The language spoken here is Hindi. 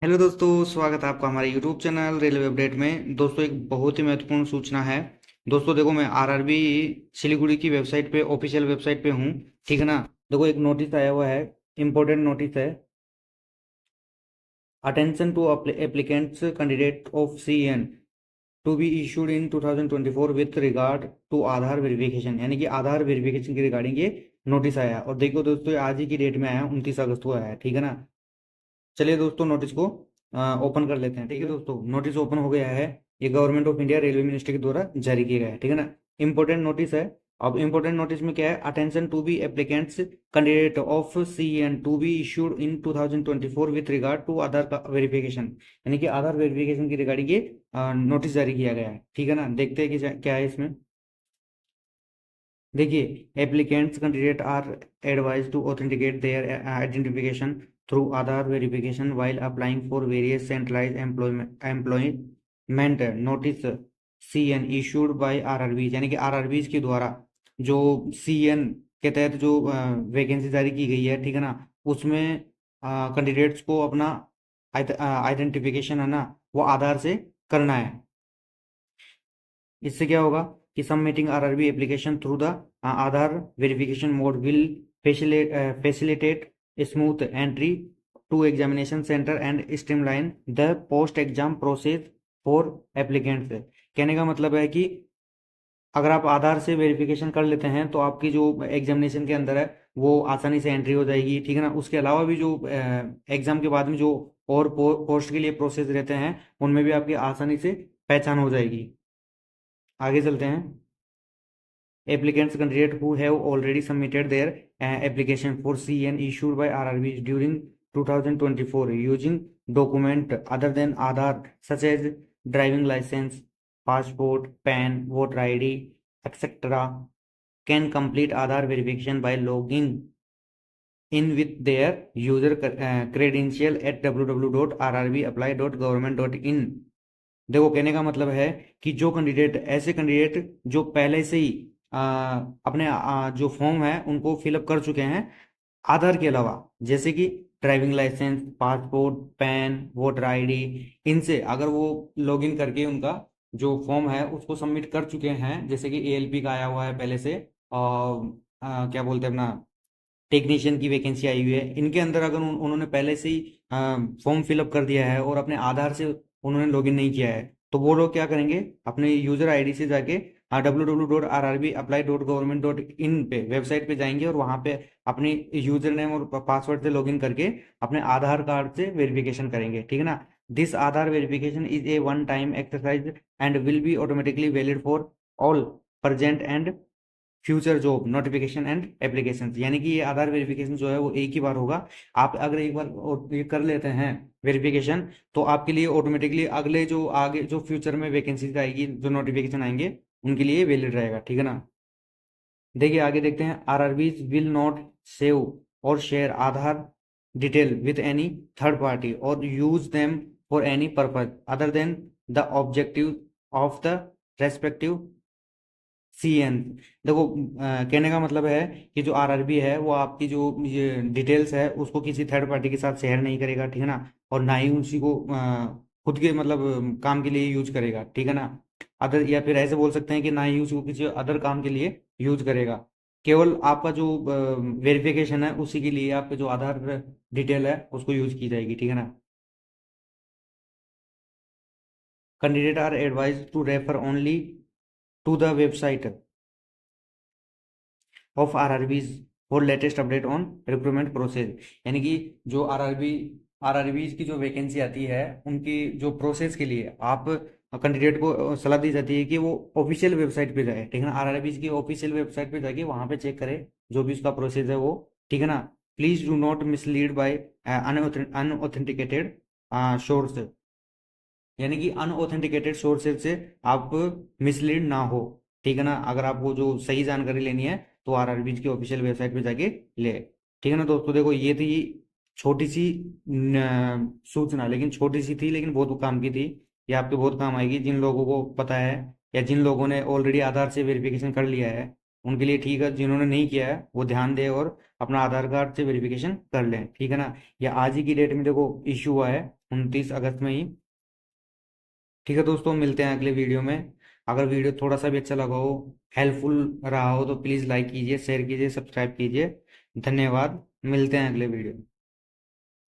हेलो दोस्तों, स्वागत है आपका हमारे यूट्यूब चैनल रेलवे अपडेट में। दोस्तों, एक बहुत ही महत्वपूर्ण सूचना है। दोस्तों देखो, मैं आरआरबी सिलीगुड़ी की वेबसाइट पे, ऑफिशियल वेबसाइट पे हूँ। ठीक है ना। देखो, एक नोटिस आया हुआ है, इम्पोर्टेंट नोटिस है। Attention to applicants candidate of CEN to be issued in 2024 with regard to Aadhaar verification, यानी कि आधार वेरिफिकेशन के रिगार्डिंग ये नोटिस आया है। और देखो दोस्तों, आज ही की डेट में आया, 29 अगस्त को आया है। ठीक है ना। चलिए दोस्तों, नोटिस को ओपन कर लेते हैं। ठीक है दोस्तों, नोटिस ओपन हो गया है। ये government of India railway ministry के द्वारा जारी किया गया है। ठीक है ना। इंपॉर्टेंट नोटिस है। अब इंपॉर्टेंट नोटिस में क्या है? Attention to be applicants candidate of CEN to be issued in 2024 with regard to Aadhaar verification, यानी कि आधार वेरिफिकेशन की रिगार्डिंग ये नोटिस जारी किया गया है। ठीक है ना। देखते हैं कि क्या है इसमें। देखिए, applicants candidate are advise to authenticate their identification through Aadhaar verification while applying for various centralise employment notice CEN issued by RRB, यानी कि आरआरबीज के द्वारा जो सी एन के तहत जो वैकेंसी जारी की गई है, ठीक है ना, उसमें कैंडिडेट्स को अपना आइडेंटिफिकेशन है ना, वो आधार से करना है। इससे क्या होगा कि submitting RRB application through the Aadhaar verification mode will facilitate smooth entry to examination centre and streamline the post exam process for applicants. कहने का मतलब है कि अगर आप आधार से वेरिफिकेशन कर लेते हैं तो आपकी जो एग्जामिनेशन के अंदर है वो आसानी से एंट्री हो जाएगी। ठीक है ना। उसके अलावा भी जो एग्जाम के बाद में जो और पोस्ट के लिए प्रोसेस रहते हैं, उनमें भी आपकी आसानी से पहचान हो जाएगी। आगे चलते हैं। Applicants candidate who have already submitted their application for CN issued by RRB during 2024 using document other than Aadhaar such as driving license, passport, PAN, voter ID, etc. can complete Aadhaar verification by logging in with their user credential at www.rrbapply.government.in। देखो, कहने का मतलब है कि जो कैंडिडेट, ऐसे कैंडिडेट जो पहले से ही अपने जो फॉर्म है उनको फिलअप कर चुके हैं आधार के अलावा, जैसे कि driving licence, passport, PAN, voter ID, इनसे अगर वो लॉगिन करके उनका जो फॉर्म है उसको सबमिट कर चुके हैं, जैसे कि एएलपी का आया हुआ है पहले से, और क्या बोलते हैं अपना, टेक्नीशियन की वैकेंसी आई हुई है, इनके अंदर अगर उन्होंने पहले से ही फॉर्म फिलअप कर दिया है और अपने आधार से उन्होंने लॉगिन नहीं किया है, तो वो लोग क्या करेंगे, अपने यूजर आईडी से जाके www.rrbapply.government.in पे, वेबसाइट पे जाएंगे और वहां पे अपनी यूजर नेम और पासवर्ड से लॉगिन करके अपने आधार कार्ड से वेरिफिकेशन करेंगे। ठीक है ना। This Aadhaar verification is a one time exercise and will be automatically valid for all present and future job notification and application, यानी कि ये आधार वेरिफिकेशन जो है वो एक ही बार होगा। आप अगर एक बार ये कर लेते हैं वेरिफिकेशन, तो आपके लिए ऑटोमेटिकली अगले जो आगे जो फ्यूचर में वैकेंसीज आएगी, जो नोटिफिकेशन आएंगे, उनके लिए वैलिड रहेगा। ठीक है ना। देखिए, आगे देखते हैं। RRBs will not save or share Aadhaar detail with any third party or use them for any purpose other than the objective of the respective CEN. देखो, कहने का मतलब है कि जो आरआरबी है वो आपकी जो ये डिटेल्स है उसको किसी थर्ड पार्टी के साथ शेयर नहीं करेगा। ठीक है ना। और ना ही उसी को खुद के मतलब काम के लिए यूज करेगा। ठीक है ना। अदर, या फिर ऐसे बोल सकते हैं कि ना ही उसको किसी अदर काम के लिए यूज करेगा। केवल आपका जो वेरिफिकेशन है उसी के लिए आपका जो आधार डिटेल है उसको यूज की जाएगी। ठीक है ना। Candidate are advise to refer only to the website of RRBs for latest update on recruitment process, यानी कि जो आरआरबीज की जो वैकेंसी आती है उनकी जो प्रोसेस के लिए आप कैंडिडेट को सलाह दी जाती है कि वो ऑफिशियल वेबसाइट पे जाए। ठीक है ना। आरआरबीज की ऑफिशियल वेबसाइट पे जाके वहां पे चेक करे जो भी उसका प्रोसेस है वो। ठीक है ना। Please do not mislead by unauthenticated source, यानी कि अनऑथेंटिकेटेड सोर्सेज से आप मिसलीड ना हो। ठीक है ना। अगर आपको जो सही जानकारी लेनी है तो आरआरबी की ऑफिशियल वेबसाइट पे जाके ले। ठीक है ना दोस्तों, देखो ये थी छोटी सी सूचना, लेकिन छोटी सी थी लेकिन बहुत काम की थी। ये आपके बहुत काम आएगी जिन लोगों को पता है या जिन लोगों ने ऑलरेडी आधार से वेरिफिकेशन कर लिया है, उनके लिए ठीक है। जिन्होंने नहीं किया है वो ध्यान दे और अपना आधार कार्ड से वेरिफिकेशन कर लें, ठीक है ना। ये आज ही की डेट में देखो इश्यू हुआ है, 29 अगस्त में ही। ठीक है दोस्तों, मिलते हैं अगले वीडियो में। अगर वीडियो थोड़ा सा भी अच्छा लगा हो, हेल्पफुल रहा हो, तो प्लीज़ लाइक कीजिए, शेयर कीजिए, सब्सक्राइब कीजिए। धन्यवाद, मिलते हैं अगले वीडियो में।